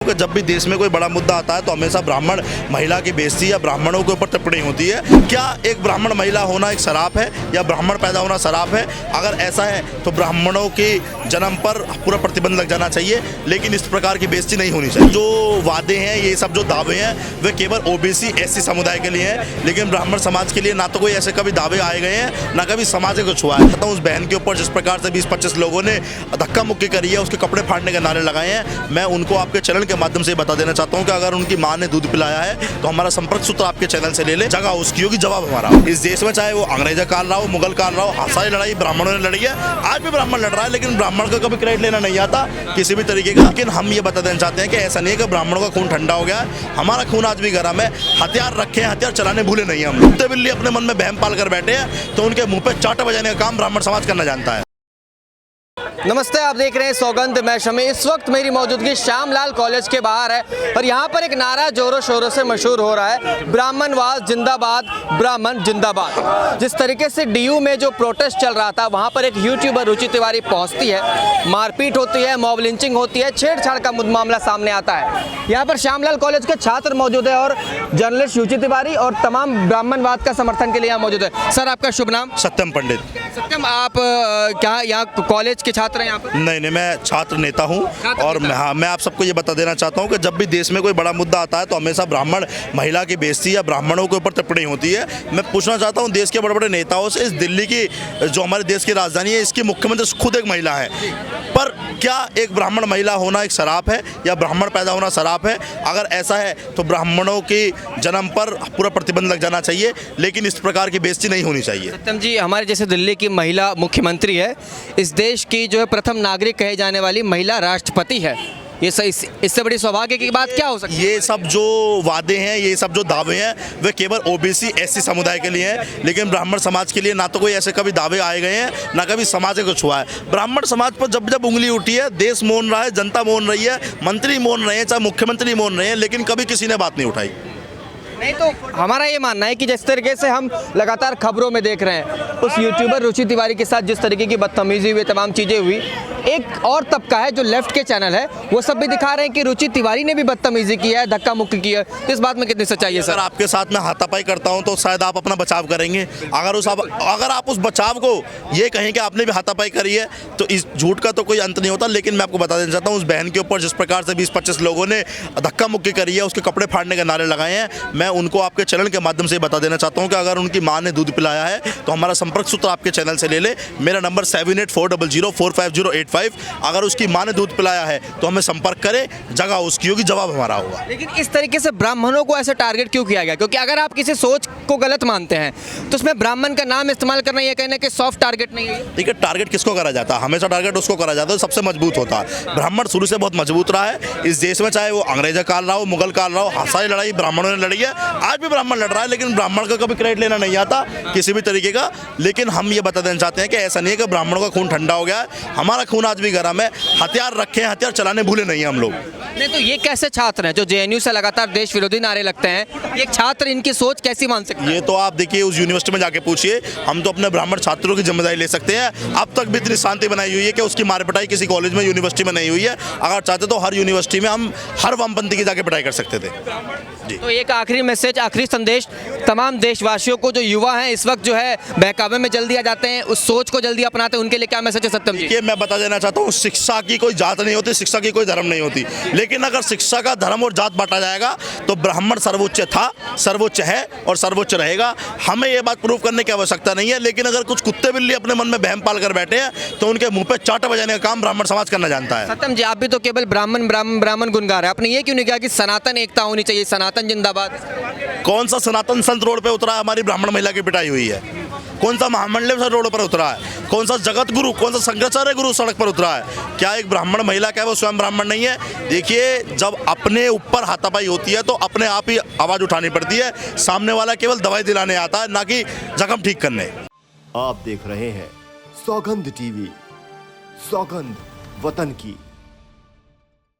कि जब भी देश में कोई बड़ा मुद्दा आता है तो हमेशा ब्राह्मण महिला की बेइज्जती या ब्राह्मणों के ऊपर टिप्पणी होती है। क्या एक ब्राह्मण महिला होना एक शराप है या ब्राह्मण पैदा होना शराप है? अगर ऐसा है तो ब्राह्मणों के जन्म पर पूरा प्रतिबंध लग जाना चाहिए, लेकिन इस प्रकार की बेइज्जती नहीं होनी चाहिए। जो वादे हैं, ये सब जो दावे हैं, वे केवल ओबीसी एससी समुदाय के लिए हैं, लेकिन ब्राह्मण समाज के लिए ना तो कोई ऐसे कभी दावे आए गए हैं, ना कभी समाज को छुआ है। उस बहन के ऊपर जिस प्रकार से 20-25 लोगों ने धक्का मुक्की करी है, उसके कपड़े फाड़ने के नारे लगाए हैं, मैं उनको आपके चैनल के माध्यम से बता देना चाहता हूं कि अगर उनकी मां ने दूध पिलाया है तो हमारा संपर्क सूत्र आपके चैनल से ले ले। जगह उसकी होगी, जवाब हमारा। इस देश में चाहे वो अंग्रेजा काल रहा हो, मुगल काल रहा हो, सारी लड़ाई ब्राह्मणों ने लड़ी है। आज भी ब्राह्मण लड़ रहा है, लेकिन ब्राह्मण का कभी क्रेडिट लेना नहीं आता किसी भी तरीके का। लेकिन हम ये बता देना चाहते हैं कि ऐसा नहीं है कि ब्राह्मणों का खून ठंडा हो गया है। हमारा खून आज भी गर्म है। हथियार रखे, हथियार चलाने भूले नहीं हम लोग। कुत्ते बिल्ली अपने मन में बहम पाल कर बैठे हैं तो उनके मुंह पे चाटा बजाने का काम ब्राह्मण समाज करना जानता है। नमस्ते, आप देख रहे हैं सौगंध, मैं शमी। इस वक्त मेरी मौजूदगी श्यामलाल कॉलेज के बाहर है और यहाँ पर एक नारा जोरों शोरों से मशहूर हो रहा है, ब्राह्मणवाद जिंदाबाद, ब्राह्मण जिंदाबाद। जिस तरीके से डीयू में जो प्रोटेस्ट चल रहा था, वहाँ पर एक यूट्यूबर रुचि तिवारी पहुँचती है, मारपीट होती है, मॉब लिंचिंग होती है, छेड़छाड़ का मामला सामने आता है। यहाँ पर श्यामलाल कॉलेज के छात्र मौजूद है और जर्नलिस्ट रुचि तिवारी और तमाम ब्राह्मणवाद का समर्थन के लिए यहाँ मौजूद है। सर, आपका शुभ नाम? सत्यम पंडित। सत्यम, आप क्या यहाँ कॉलेज के छात्र हैं यहाँ पर? नहीं, मैं छात्र नेता हूँ और मैं आप सबको ये बता देना चाहता हूँ कि जब भी देश में कोई बड़ा मुद्दा आता है तो हमेशा ब्राह्मण महिला की बेइज्जती या ब्राह्मणों के ऊपर टिप्पणी होती है। मैं पूछना चाहता हूँ देश के बड़े बड़े नेताओं से, इस दिल्ली की जो हमारे देश की राजधानी है, इसकी मुख्यमंत्री खुद एक महिला है, पर क्या एक ब्राह्मण महिला होना एक शराप है या ब्राह्मण पैदा होना शराप है? अगर ऐसा है तो ब्राह्मणों के जन्म पर पूरा प्रतिबंध लग जाना चाहिए, लेकिन इस प्रकार की बेइज्जती नहीं होनी चाहिए। सत्यम जी, हमारे जैसे दिल्ली की महिला मुख्यमंत्री है, इस देश की जो है प्रथम नागरिक कहे जाने वाली महिला राष्ट्रपति है, ये इससे बड़ी सौभाग्य की बात क्या हो सकती है? ये सब जो वादे हैं, ये सब जो दावे हैं, वे केवल ओबीसी एससी समुदाय के लिए हैं, लेकिन ब्राह्मण समाज के लिए ना तो कोई ऐसे कभी दावे आए गए हैं, ना कभी समाज को छुआ है। ब्राह्मण समाज पर जब जब उंगली उठी है, देश मौन रहा है, जनता मौन रही है, मंत्री मौन रहे हैं, चाहे मुख्यमंत्री मौन रहे हैं, लेकिन कभी किसी ने बात नहीं उठाई। नहीं तो हमारा ये मानना है कि जिस तरीके से हम लगातार खबरों में देख रहे हैं, उस यूट्यूबर रुचि तिवारी के साथ जिस तरीके की बदतमीजी हुई, तमाम चीज़ें हुई, एक और तबका है जो लेफ्ट के चैनल है, वो सब भी दिखा रहे हैं कि रुचि तिवारी ने भी बदतमीजी की है, धक्का मुक्की की है। तो इस बात में कितनी सच्चाई है? सर, आपके साथ मैं हाथापाई करता हूं तो शायद आप अपना बचाव करेंगे। अगर आप उस बचाव को ये कहें कि आपने भी हाथापाई करी है तो इस झूठ का तो कोई अंत नहीं होता। लेकिन मैं आपको बता देना चाहता हूँ, उस बहन के ऊपर जिस प्रकार से 20-25 लोगों ने धक्का मुक्की करी है, उसके कपड़े फाड़ने के नारे लगाए हैं, मैं उनको आपके चैनल के माध्यम से बता देना चाहता हूँ कि अगर उनकी मां ने दूध पिलाया है तो हमारा संपर्क सूत्र आपके चैनल से ले ले। मेरा नंबर 7840045085। अगर उसकी मां ने दूध पिलाया है तो हमें संपर्क करें, जगह उसकी होगी, जवाब हमारा होगा। लेकिन इस तरीके से ब्राह्मणों को ऐसे टारगेट क्यों किया गया? क्योंकि अगर आप किसी सोच को गलत मानते हैं तो उसमें ब्राह्मण का नाम इस्तेमाल करना, ये कहना कि सॉफ्ट टारगेट नहीं है। देखिए, टारगेट किसको करा जाता है? हमेशा टारगेट उसको करा जाता है सबसे मजबूत होता है। ब्राह्मण शुरू से बहुत मजबूत रहा है इस देश में, चाहे वो अंग्रेजा काल रहा हो, मुगल काल रहा हो, सारी लड़ाई ब्राह्मणों ने लड़ी है। आज भी ब्राह्मण लड़ रहा है, लेकिन ब्राह्मण का कभी क्रेडिट लेना नहीं आता किसी भी तरीके का। लेकिन हम ये बता देना चाहते हैं कि ऐसा नहीं है कि ब्राह्मणों का खून ठंडा हो गया है। हमारा खून आज भी गर्म है। हथियार रखे, हथियार चलाने भूले नहीं हम लोग। नहीं तो ये कैसे छात्र हैं जो जेएनयू से लगातार देश विरोधी नारे लगते हैं? एक छात्र इनकी सोच कैसी मान सकते हैं? ये तो आप देखिए, उस यूनिवर्सिटी में जाके पूछिए। हम तो अपने ब्राह्मण छात्रों की जिम्मेदारी ले सकते हैं। अब तक भी इतनी शांति बनाई हुई है कि उसकी मार पिटाई किसी कॉलेज में, यूनिवर्सिटी में नहीं हुई है। अगर चाहते तो हर यूनिवर्सिटी में हम हर वामपंथी की जाके पिटाई कर सकते थे। तो एक आखिरी मैसेज, आखिरी संदेश तमाम देशवासियों को, जो युवा हैं इस वक्त जो है बहकावे में जल्दी आ जाते हैं, उस सोच को जल्दी अपनाते हैं, उनके लिए क्या मैसेज है सत्यम जी? देखिए, मैं बता देना चाहता हूँ, शिक्षा की कोई जात नहीं होती, शिक्षा की कोई धर्म नहीं होती। लेकिन अगर शिक्षा का धर्म और जात बांटा जाएगा तो ब्राह्मण सर्वोच्च था, सर्वोच्च है और सर्वोच्च रहेगा। हमें ये बात प्रूव करने की आवश्यकता नहीं है। लेकिन अगर कुछ कुत्ते बिल्ली अपने मन में बहम पाल कर बैठे हैं तो उनके मुंह पे चाटा बजाने का काम ब्राह्मण समाज करना जानता है। सत्यम जी, आप भी तो केवल ब्राह्मण ब्राह्मण ब्राह्मण गुनगार है, आपने ये क्यों नहीं कहा कि सनातन एकता होनी चाहिए, सनातन जिंदाबाद? कौन सा सनातन संत रोड पे उतरा है? हमारी ब्राह्मण महिला की पिटाई हुई है। कौन सा महामंडलेश्वर रोड पर उतरा है? कौन सा जगत गुरु, कौन सा शंकराचार्य गुरु सड़क पर उतरा है? क्या एक ब्राह्मण महिला क्या वो स्वयं ब्राह्मण नहीं है? देखिए, जब अपने ऊपर हाथापाई होती है तो अपने आप ही आवाज उठानी पड़ती है। सामने वाला केवल दवाई दिलाने आता है, ना कि जख्म ठीक करने। आप देख रहे हैं सौगंध टीवी, सौगंध वतन की।